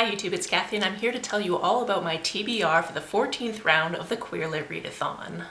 Hi YouTube, it's Kathy and I'm here to tell you all about my TBR for the 14th round of the Queer Lit Readathon.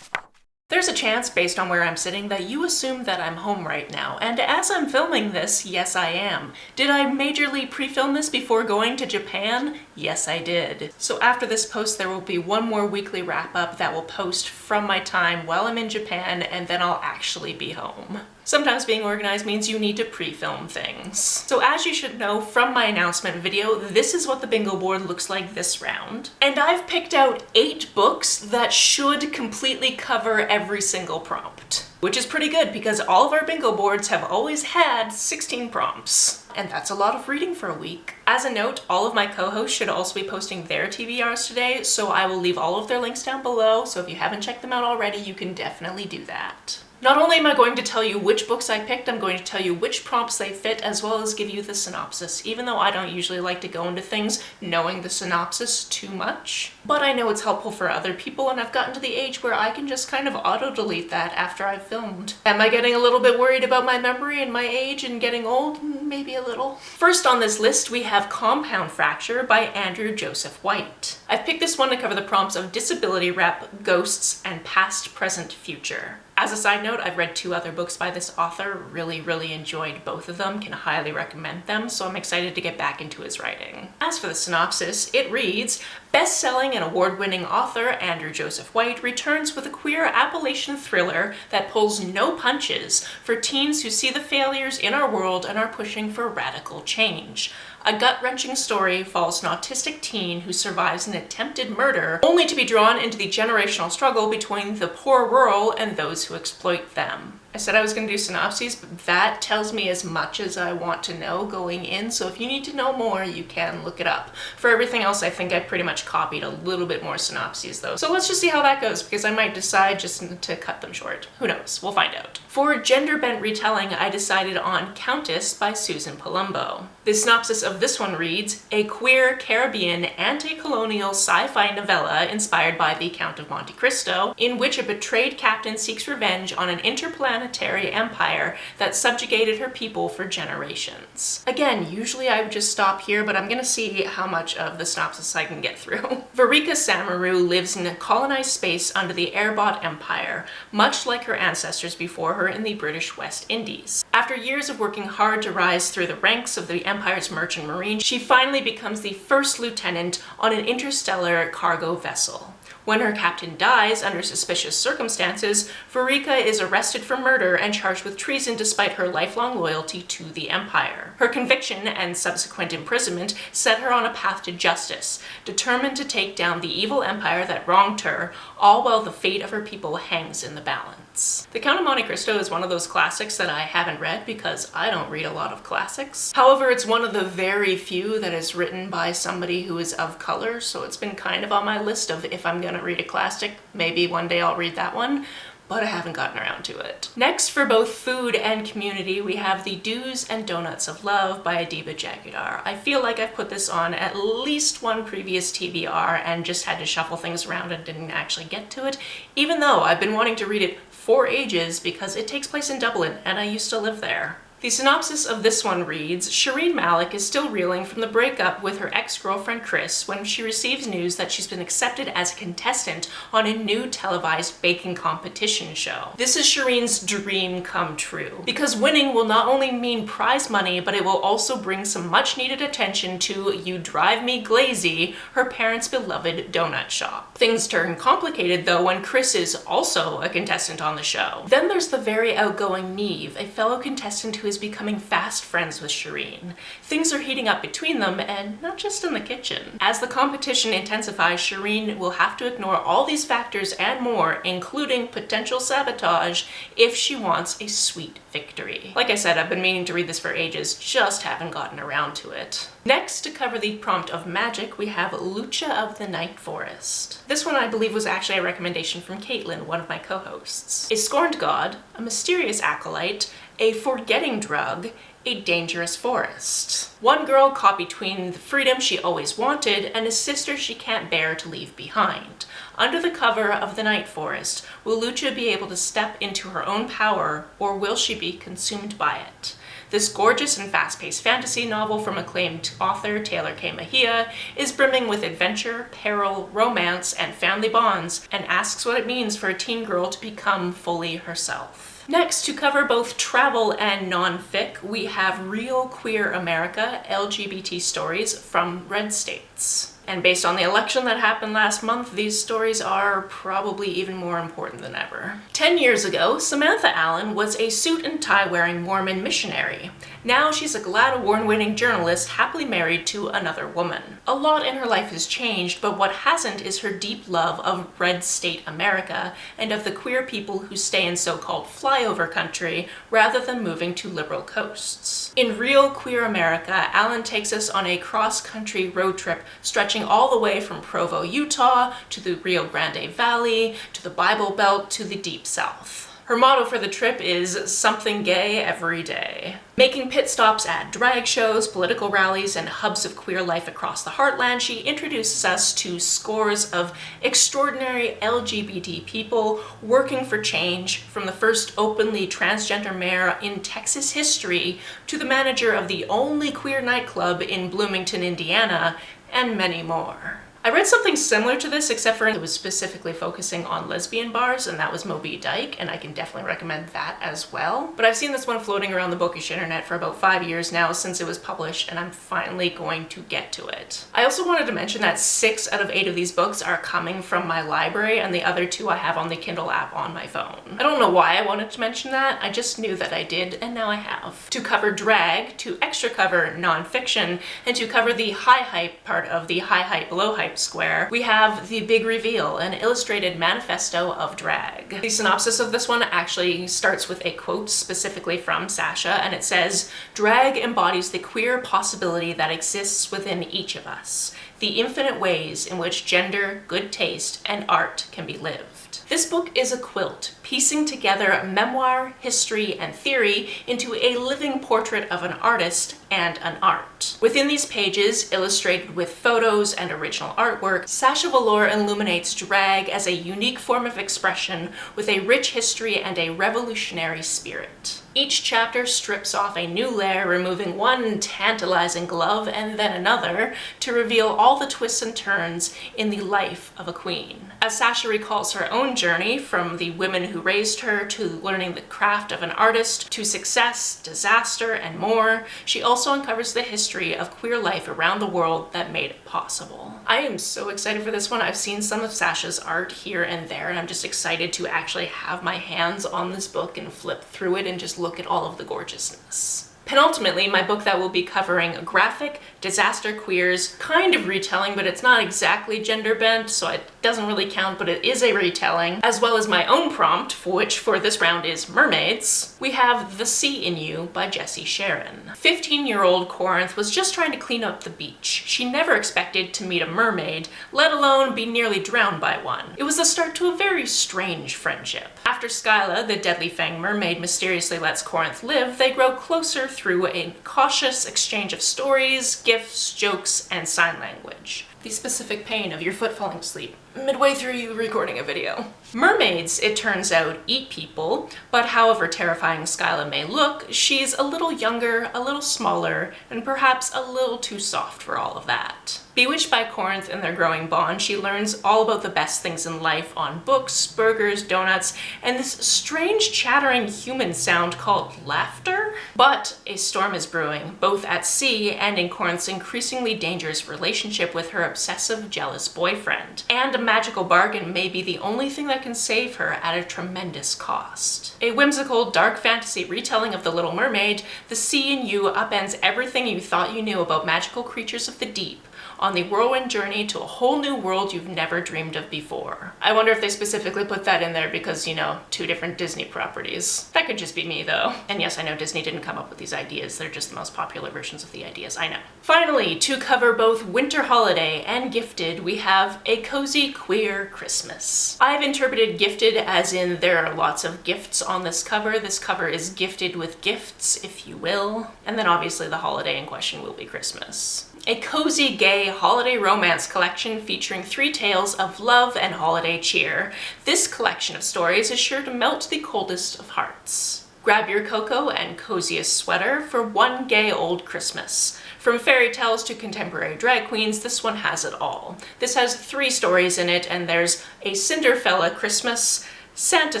There's a chance, based on where I'm sitting, that you assume that I'm home right now, and as I'm filming this, yes I am. Did I majorly pre-film this before going to Japan? Yes I did. So after this post there will be one more weekly wrap-up that will post from my time while I'm in Japan, and then I'll actually be home. Sometimes being organized means you need to pre-film things. So as you should know from my announcement video, this is what the bingo board looks like this round. And I've picked out 8 books that should completely cover every single prompt. Which is pretty good because all of our bingo boards have always had 16 prompts. And that's a lot of reading for a week. As a note, all of my co-hosts should also be posting their TBRs today, so I will leave all of their links down below, so if you haven't checked them out already, you can definitely do that. Not only am I going to tell you which books I picked, I'm going to tell you which prompts they fit, as well as give you the synopsis, even though I don't usually like to go into things knowing the synopsis too much. But I know it's helpful for other people, and I've gotten to the age where I can just kind of auto-delete that after I've filmed. Am I getting a little bit worried about my memory and my age and getting old? Maybe a little. First on this list, we have Compound Fracture by Andrew Joseph White. I've picked this one to cover the prompts of disability rep, ghosts, and past, present, future. As a side note, I've read 2 other books by this author, really enjoyed both of them, can highly recommend them, so I'm excited to get back into his writing. As for the synopsis, it reads, best-selling and award-winning author Andrew Joseph White returns with a queer Appalachian thriller that pulls no punches for teens who see the failures in our world and are pushing for radical change. A gut-wrenching story follows an autistic teen who survives an attempted murder, only to be drawn into the generational struggle between the poor rural and those who exploit them. I said I was going to do synopses, but that tells me as much as I want to know going in, so if you need to know more, you can look it up. For everything else, I think I pretty much copied a little bit more synopses though. So let's just see how that goes, because I might decide just to cut them short. Who knows? We'll find out. For gender-bent retelling, I decided on Countess by Susan Palumbo. The synopsis of this one reads, a queer Caribbean anti-colonial sci-fi novella inspired by The Count of Monte Cristo, in which a betrayed captain seeks revenge on an interplanetary empire that subjugated her people for generations. Again, usually I would just stop here, but I'm gonna see how much of the synopsis I can get through. Varika Samaru lives in a colonized space under the Airbot Empire, much like her ancestors before her in the British West Indies. After years of working hard to rise through the ranks of the Empire's merchant marine, she finally becomes the first lieutenant on an interstellar cargo vessel. When her captain dies under suspicious circumstances, Varika is arrested for murder and charged with treason despite her lifelong loyalty to the Empire. Her conviction and subsequent imprisonment set her on a path to justice, determined to take down the evil empire that wronged her, all while the fate of her people hangs in the balance. The Count of Monte Cristo is one of those classics that I haven't read because I don't read a lot of classics. However, it's one of the very few that is written by somebody who is of color, so it's been kind of on my list of if I'm gonna read a classic, maybe one day I'll read that one, but I haven't gotten around to it. Next, for both food and community, we have The Do's and Donuts of Love by Adiba Jagadar. I feel like I've put this on at least one previous TBR and just had to shuffle things around and didn't actually get to it, even though I've been wanting to read it for ages because it takes place in Dublin and I used to live there. The synopsis of this one reads, Shireen Malik is still reeling from the breakup with her ex-girlfriend Chris when she receives news that she's been accepted as a contestant on a new televised baking competition show. This is Shireen's dream come true, because winning will not only mean prize money, but it will also bring some much needed attention to You Drive Me Glazy, her parents' beloved donut shop. Things turn complicated though when Chris is also a contestant on the show. Then there's the very outgoing Neve, a fellow contestant who is becoming fast friends with Shireen. Things are heating up between them, and not just in the kitchen. As the competition intensifies, Shireen will have to ignore all these factors and more, including potential sabotage, if she wants a sweet victory. Like I said, I've been meaning to read this for ages, just haven't gotten around to it. Next, to cover the prompt of magic, we have Lucha of the Night Forest. This one I believe was actually a recommendation from Caitlin, one of my co-hosts. A scorned god, a mysterious acolyte, a forgetting drug, a dangerous forest. One girl caught between the freedom she always wanted and a sister she can't bear to leave behind. Under the cover of the night forest, will Lucha be able to step into her own power, or will she be consumed by it? This gorgeous and fast-paced fantasy novel from acclaimed author Taylor K. Mejia is brimming with adventure, peril, romance, and family bonds, and asks what it means for a teen girl to become fully herself. Next, to cover both travel and non-fic, we have Real Queer America LGBT Stories from Red States. And based on the election that happened last month, these stories are probably even more important than ever. 10 years ago, Samantha Allen was a suit and tie wearing Mormon missionary. Now she's a GLAAD award-winning journalist happily married to another woman. A lot in her life has changed, but what hasn't is her deep love of red state America and of the queer people who stay in so-called flyover country rather than moving to liberal coasts. In Real Queer America, Allen takes us on a cross-country road trip stretching all the way from Provo, Utah, to the Rio Grande Valley, to the Bible Belt, to the Deep South. Her motto for the trip is something gay every day. Making pit stops at drag shows, political rallies, and hubs of queer life across the heartland, she introduces us to scores of extraordinary LGBT people working for change, from the first openly transgender mayor in Texas history to the manager of the only queer nightclub in Bloomington, Indiana, and many more. I read something similar to this, except for it was specifically focusing on lesbian bars, and that was Moby Dyke, and I can definitely recommend that as well. But I've seen this one floating around the bookish internet for about 5 years now since it was published, and I'm finally going to get to it. I also wanted to mention that 6 out of 8 of these books are coming from my library, and the other 2 I have on the Kindle app on my phone. I don't know why I wanted to mention that, I just knew that I did, and now I have. To cover drag, to extra cover nonfiction, and to cover the high hype part of the high hype low hype square, we have The Big Reveal, an illustrated manifesto of drag. The synopsis of this one actually starts with a quote specifically from Sasha, and it says, "Drag embodies the queer possibility that exists within each of us, the infinite ways in which gender, good taste, and art can be lived." This book is a quilt, piecing together memoir, history, and theory into a living portrait of an artist and an art. Within these pages, illustrated with photos and original artwork, Sasha Velour illuminates drag as a unique form of expression with a rich history and a revolutionary spirit. Each chapter strips off a new layer, removing one tantalizing glove and then another to reveal all the twists and turns in the life of a queen. As Sasha recalls her own journey from the women who raised her to learning the craft of an artist to success, disaster, and more, she also uncovers the history of queer life around the world that made it possible. I am so excited for this one. I've seen some of Sasha's art here and there, and I'm just excited to actually have my hands on this book and flip through it and just look at all of the gorgeousness. Penultimately, my book that will be covering graphic, disaster queers, kind of retelling, but it's not exactly gender bent, so it doesn't really count, but it is a retelling, as well as my own prompt, which for this round is mermaids. We have The Sea in You by Jessie Sharon. 15-year-old Corinth was just trying to clean up the beach. She never expected to meet a mermaid, let alone be nearly drowned by one. It was the start to a very strange friendship. After Skyla, the deadly fang mermaid, mysteriously lets Corinth live, they grow closer through a cautious exchange of stories, gifts, jokes, and sign language. The specific pain of your foot falling asleep midway through you recording a video. Mermaids, it turns out, eat people, but however terrifying Skyla may look, she's a little younger, a little smaller, and perhaps a little too soft for all of that. Bewitched by Corinth and their growing bond, she learns all about the best things in life on books, burgers, donuts, and this strange chattering human sound called laughter. But a storm is brewing, both at sea and in Corinth's increasingly dangerous relationship with her obsessive, jealous boyfriend. And a magical bargain may be the only thing that can save her at a tremendous cost. A whimsical, dark fantasy retelling of The Little Mermaid, The Sea in You upends everything you thought you knew about magical creatures of the deep, on the whirlwind journey to a whole new world you've never dreamed of before. I wonder if they specifically put that in there because, you know, 2 different Disney properties. That could just be me though. And yes, I know Disney didn't come up with these ideas, they're just the most popular versions of the ideas, I know. Finally, to cover both Winter Holiday and Gifted, we have A Cozy Queer Christmas. I've interpreted Gifted as in there are lots of gifts on this cover. This cover is gifted with gifts, if you will. And then obviously the holiday in question will be Christmas. A cozy, gay holiday romance collection featuring 3 tales of love and holiday cheer. This collection of stories is sure to melt the coldest of hearts. Grab your cocoa and coziest sweater for one gay old Christmas. From fairy tales to contemporary drag queens, this one has it all. This has 3 stories in it, and there's a Cinderfella Christmas, Santa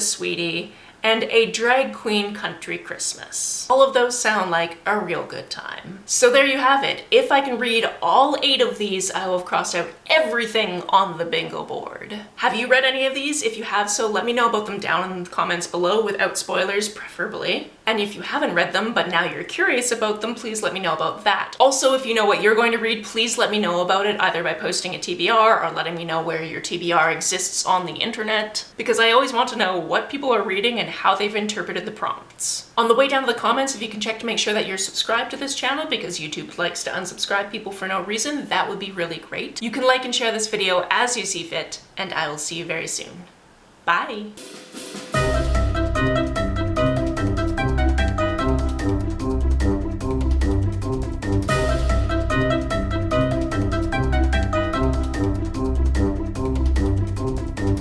Sweetie, and a drag queen country Christmas. All of those sound like a real good time. So there you have it. If I can read all 8 of these, I will have crossed out everything on the bingo board. Have you read any of these? If you have so, let me know about them down in the comments below without spoilers, preferably. And if you haven't read them, but now you're curious about them, please let me know about that. Also, if you know what you're going to read, please let me know about it, either by posting a TBR or letting me know where your TBR exists on the internet, because I always want to know what people are reading and how they've interpreted the prompts. On the way down to the comments, if you can check to make sure that you're subscribed to this channel, because YouTube likes to unsubscribe people for no reason, that would be really great. You can like and share this video as you see fit, and I will see you very soon. Bye!